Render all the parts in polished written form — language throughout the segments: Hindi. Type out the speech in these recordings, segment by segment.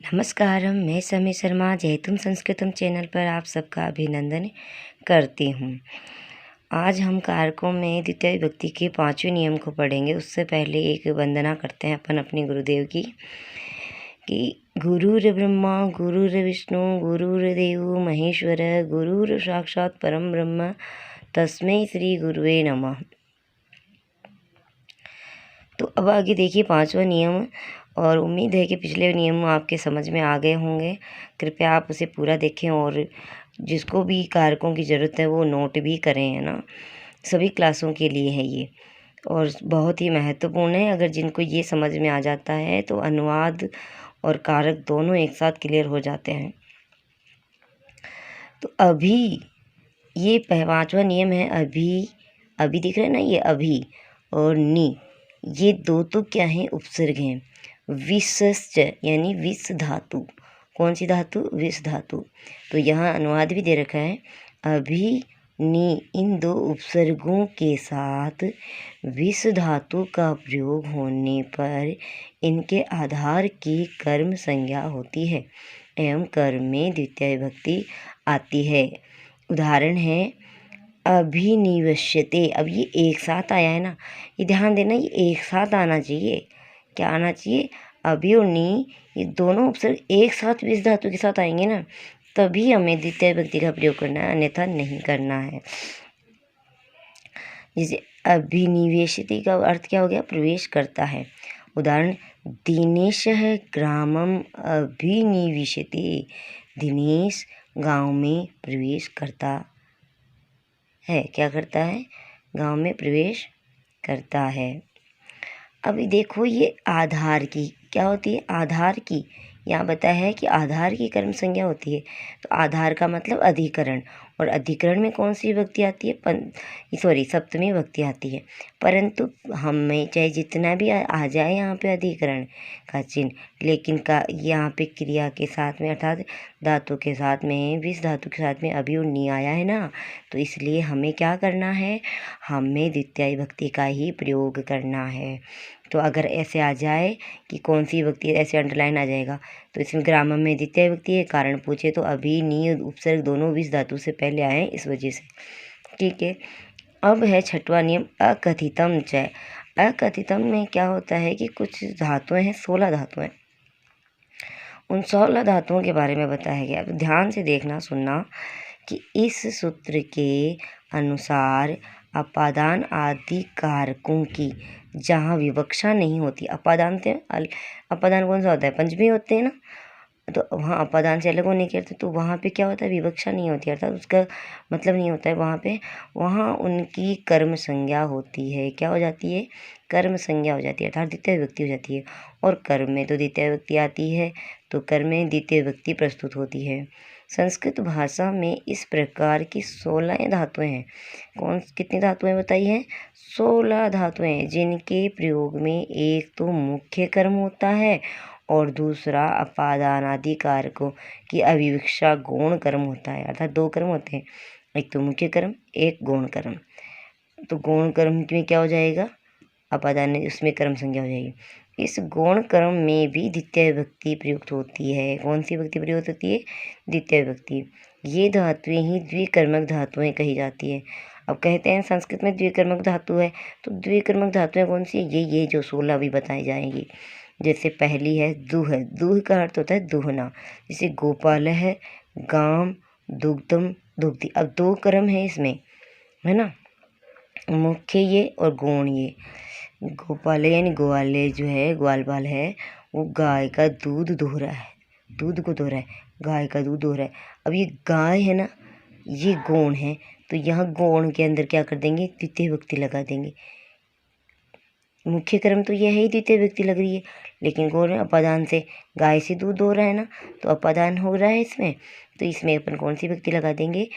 नमस्कारम, मैं समी शर्मा जयतुम संस्कृतम चैनल पर आप सबका अभिनंदन करती हूँ। आज हम कारकों में द्वितीय विभक्ति के 5वें नियम को पढ़ेंगे। उससे पहले एक वंदना करते हैं अपन अपने गुरुदेव की कि गुरुर ब्रह्मा गुरुर विष्णु गुरुर्देव महेश्वर गुरुर साक्षात परम ब्रह्म तस्मै श्री गुरुवे नमः। तो अब आगे देखिए 5वां नियम, और उम्मीद है कि पिछले नियम आपके समझ में आ गए होंगे। कृपया आप उसे पूरा देखें और जिसको भी कारकों की ज़रूरत है वो नोट भी करें, है ना। सभी क्लासों के लिए है ये और बहुत ही महत्वपूर्ण है। अगर जिनको ये समझ में आ जाता है तो अनुवाद और कारक दोनों एक साथ क्लियर हो जाते हैं। तो अभी ये 5वां नियम है। अभी अभी दिख रहा है ना, ये अभी और नी, ये दो तो क्या है, उपसर्ग हैं। विसश्च यानी विस धातु, कौन सी धातु, विस धातु। तो यहाँ अनुवाद भी दे रखा है, अभी नी, इन दो उपसर्गों के साथ विस धातु का प्रयोग होने पर इनके आधार की कर्म संज्ञा होती है एवं कर्म में द्वितीय विभक्ति आती है। उदाहरण है अभिनिवेश्यते। अब ये एक साथ आया है ना, ये ध्यान देना, ये एक साथ आना चाहिए। क्या आना चाहिए, अभी और नी, ये दोनों उपसर्ग एक साथ विस धातु के साथ आएंगे ना, तभी हमें द्वितीय विभक्ति का प्रयोग करना है, अन्यथा नहीं करना है। जैसे अभिनिवेशति का अर्थ क्या हो गया, प्रवेश करता है। उदाहरण दिनेश ग्रामम अभिनिवेशति, दिनेश गांव में प्रवेश करता है। क्या करता है, गांव में प्रवेश करता है। अभी देखो ये आधार की क्या होती है, आधार की यहाँ बताया है कि आधार की कर्म संज्ञा होती है। तो आधार का मतलब अधिकरण, और अधिकरण में कौन सी विभक्ति आती है, सप्तमी विभक्ति आती है। परंतु हमें चाहे जितना भी आ जाए यहाँ पे अधिकरण का चिन्ह, लेकिन का यहाँ पे क्रिया के साथ में अर्थात धातु के साथ में, विस धातु के साथ में अभी और नी आया है ना, तो इसलिए हमें क्या करना है, हमें द्वितीय विभक्ति का ही प्रयोग करना है। तो अगर ऐसे आ जाए कि कौन सी विभक्ति, ऐसे अंडरलाइन आ जाएगा, तो इसमें ग्रामर में द्वितीय विभक्ति है, कारण पूछे तो अभी नी उपसर्ग दोनों विस धातु से पहले आए, इस वजह से। ठीक है, अब है 6वां नियम अकथितम च। अकथितम में क्या होता है कि कुछ धातुएं हैं, 16 धातुएं, उन 16 धातुओं के बारे में बताया गया। अब ध्यान से देखना सुनना कि इस सूत्र के अनुसार अपादान आदि कारकों की जहाँ विवक्षा नहीं होती, अपादान से अपादान कौन सा होता है, पंचमी होते हैं ना, तो वहाँ अपादान से अलग होने के अर्थ, तो वहाँ पे क्या होता है, विवक्षा नहीं होती, अर्थात उसका मतलब नहीं होता है वहाँ पे, वहाँ उनकी कर्म संज्ञा होती है। क्या हो जाती है, कर्म संज्ञा हो जाती है, अर्थात द्वितीय विभक्ति हो जाती है। और कर्म में तो द्वितीय विभक्ति आती है, तो कर्म में द्वितीय विभक्ति प्रस्तुत होती है। संस्कृत भाषा में इस प्रकार की 16 धातुएं हैं। कितनी धातुएं बताई हैं, 16 धातुएं, जिनके प्रयोग में एक तो मुख्य कर्म होता है और दूसरा अपादान आदि कारकों की अविवक्षा गौण कर्म होता है। अर्थात 2 कर्म होते हैं, एक तो मुख्य कर्म, एक गौण कर्म। तो गौण कर्म में क्या हो जाएगा, अपादान, उसमें कर्म संज्ञा हो जाएगी। इस गौण कर्म में भी द्वितीय विभक्ति प्रयुक्त होती है। कौन सी विभक्ति प्रयुक्त होती है, द्वितीय विभक्ति। ये धातुएं ही द्विकर्मक धातुएं कही जाती है। अब कहते हैं संस्कृत में द्विकर्मक धातु है, तो द्विकर्मक धातुएं कौन सी है, ये जो 16 भी बताई जाएंगी। जैसे पहली है दूह, दूह का अर्थ होता है दूहना। जैसे गोपाल है, गाम, दुग्धम, दुग्धि। अब 2 कर्म है इसमें, है ना, मुख्य ये और गौण ये। गोपाल यानी ग्वाले जो है, ग्वालबाल है, वो गाय का दूध दुह रहा है, दूध को दुह रहा है, गाय का दूध दुह रहा है। अब ये गाय है ना, ये गौण है, तो यहाँ गौण के अंदर क्या कर देंगे, द्वितीय विभक्ति लगा देंगे। मुख्य कर्म तो यह है ही, द्वितीय विभक्ति लग रही है, लेकिन गौण अपादान से, गाय से दूध हो रहा है ना, तो अपादान हो रहा है इसमें, तो इसमें अपन कौन सी विभक्ति लगा देंगे,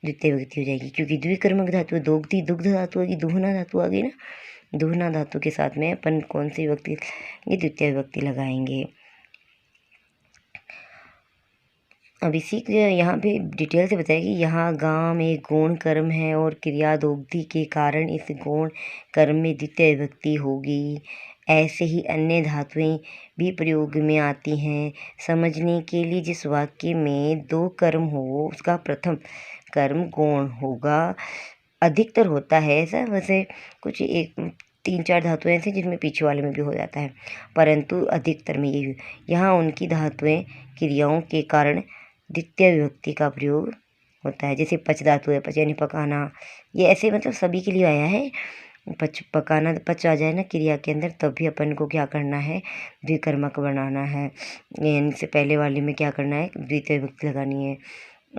द्वितीय विभक्ति हो जाएगी। क्योंकि द्विकर्मक धातु है, दुग्धि, दुग्ध धातु होगी, दुहना धातु आ गई ना, दुहना धातु के साथ में अपन कौन सी विभक्ति, ये द्वितीय विभक्ति लगाएंगे। अब इसी के यहाँ पे डिटेल से बताया कि यहाँ गाम एक गौण कर्म है और क्रिया दोग्धि के कारण इस गौण कर्म में द्वितीय विभक्ति होगी। ऐसे ही अन्य धातुएं भी प्रयोग में आती हैं। समझने के लिए जिस वाक्य में दो कर्म हो उसका प्रथम कर्म गौण होगा, अधिकतर होता है ऐसा। वैसे कुछ एक 3-4 धातुएं ऐसी जिनमें पीछे वाले में भी हो जाता है, परंतु अधिकतर में यही यहाँ उनकी धातुएं क्रियाओं के कारण द्वितीय विभक्ति का प्रयोग होता है। जैसे पच धातु है, पच यानी पकाना, ये ऐसे मतलब सभी के लिए आया है। पकाना पच आ जाए ना क्रिया के अंदर, तब भी अपन को क्या करना है, द्विकर्मक बनाना है। यानी से पहले वाले में क्या करना है, द्वितीय विभक्ति लगानी है।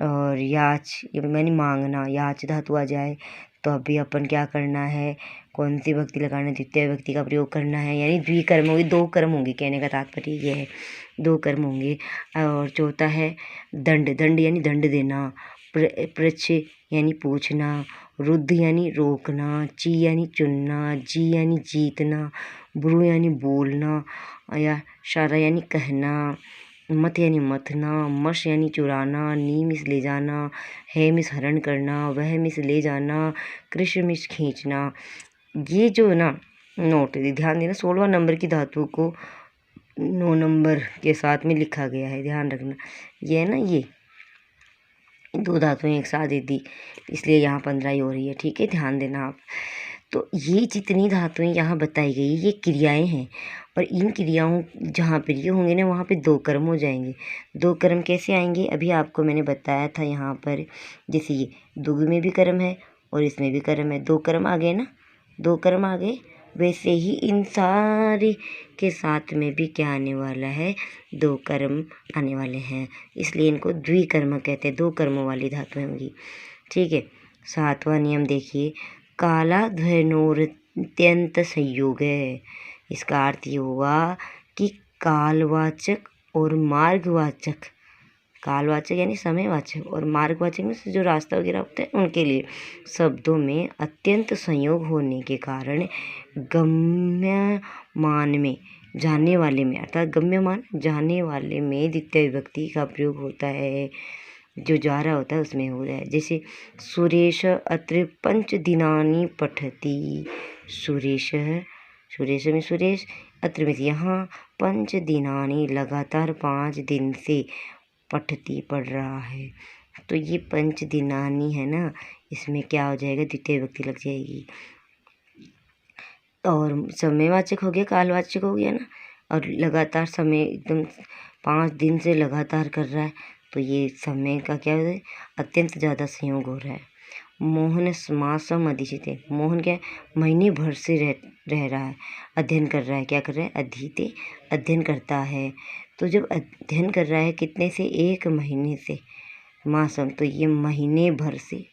और याच यानी मांगना, याच धातु आ जाए तो अभी अपन क्या करना है, कौन सी विभक्ति लगाना है, द्वितीय विभक्ति का प्रयोग करना है। यानी द्विकर्म होगी, दो कर्म होंगे, कहने का तात्पर्य ये है, दो कर्म होंगे। और चौथा है दंड, दंड यानी दंड देना, पृच्छ यानी पूछना, रुद्ध यानी रोकना, ची यानी चुनना, जी यानी जीतना, ब्रू यानी बोलना, या शारा यानी कहना, मत यानी मथना, मश यानी चुराना, नी मिस ले जाना, है मिस हरण करना, वह मिस ले जाना, कृष्ण मिस खींचना। ये जो ना नोट ध्यान देना, 16वां नंबर की धातु को 9 नंबर के साथ में लिखा गया है, ध्यान रखना। ये है ना, ये दो धातुएं एक साथ दे दी, इसलिए यहाँ 15 ही हो रही है, ठीक है, ध्यान देना आप। तो ये जितनी धातुएं यहाँ बताई गई ये क्रियाएं हैं, और इन क्रियाओं जहाँ पर ये होंगे ना वहाँ पे दो कर्म हो जाएंगे। दो कर्म कैसे आएंगे, अभी आपको मैंने बताया था यहाँ पर, जैसे ये दुग में भी कर्म है और इसमें भी कर्म है, दो कर्म आ गए ना, दो कर्म आ गए। वैसे ही इन सारे के साथ में भी क्या आने वाला है, दो कर्म आने वाले हैं, इसलिए इनको द्विकर्म कहते हैं, दो कर्मों वाली धातुएं होंगी, ठीक है। 7वां नियम देखिए, काला ध्वनोरत्यंत संयोग है। इसका अर्थ ये हुआ कि कालवाचक और मार्गवाचक, कालवाचक यानी समयवाचक और मार्गवाचक में से जो रास्ता वगैरह होता है उनके लिए शब्दों में अत्यंत संयोग होने के कारण गम्यमान में, जाने वाले में, अर्थात गम्यमान जाने वाले में द्वितीय विभक्ति का प्रयोग होता है। जो जा रहा होता है उसमें हो रहा है। जैसे सुरेश अत्र 5 दिनानि पठति, सुरेश, सुरेश में सुरेश, अत्र में यहाँ 5 दिनानि लगातार 5 दिन से पठती पढ़ रहा है, तो ये 5 दिनानि है ना, इसमें क्या हो जाएगा, द्वितीय विभक्ति लग जाएगी। और समयवाचक हो गया, कालवाचक हो गया ना, और लगातार समय एकदम 5 दिन से लगातार कर रहा है, तो ये समय का क्या है, अत्यंत ज़्यादा संयोग हो रहा है। मोहन मासम अधिशिते, मोहन क्या है, महीने भर से रह रहा है, अध्ययन कर रहा है, क्या कर रहा है, अधीते, अध्ययन करता है। तो जब अध्ययन कर रहा है कितने से, 1 महीने से, मासम, तो ये महीने भर से,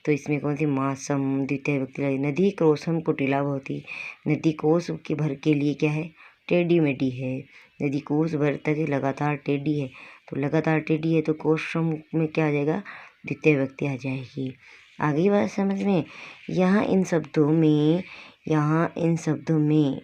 तो इसमें कौन सी, मासम द्वितीय विभक्ति लगी। नदी कोसम कुटिला होती, नदी कोस के भर के लिए क्या है, टेढ़ी मेढ़ी है, नदी कोस भर तक लगातार टेढ़ी है, तो लगातार टेढ़ी है तो कोसम में क्या आ जाएगा, द्वितीय विभक्ति आ जाएगी। आगे बात समझ में, यहाँ इन शब्दों में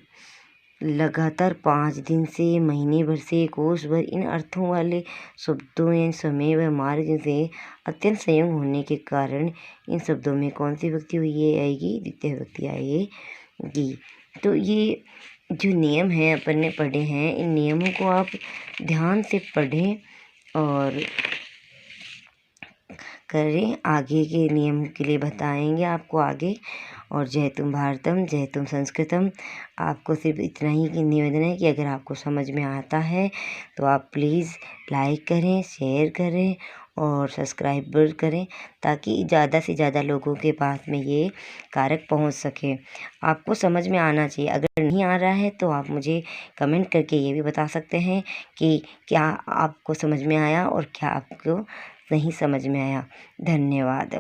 लगातार 5 दिन से, महीने भर से, कोस भर, इन अर्थों वाले शब्दों या समय व मार्ग से अत्यंत संयोग होने के कारण इन शब्दों में कौन सी विभक्ति हुई है, आएगी, द्वितीय विभक्ति आएगी। तो ये जो नियम हैं अपन ने पढ़े हैं, इन नियमों को आप ध्यान से पढ़ें और करें। आगे के नियम के लिए बताएंगे आपको आगे। और जय तुम भारतम, जय तुम संस्कृतम। आपको सिर्फ इतना ही निवेदन है कि अगर आपको समझ में आता है तो आप प्लीज़ लाइक करें, शेयर करें और सब्सक्राइब करें, ताकि ज़्यादा से ज़्यादा लोगों के पास में ये कारक पहुंच सके। आपको समझ में आना चाहिए, अगर नहीं आ रहा है तो आप मुझे कमेंट करके ये भी बता सकते हैं कि क्या आपको समझ में आया और क्या आपको नहीं समझ में आया। धन्यवाद।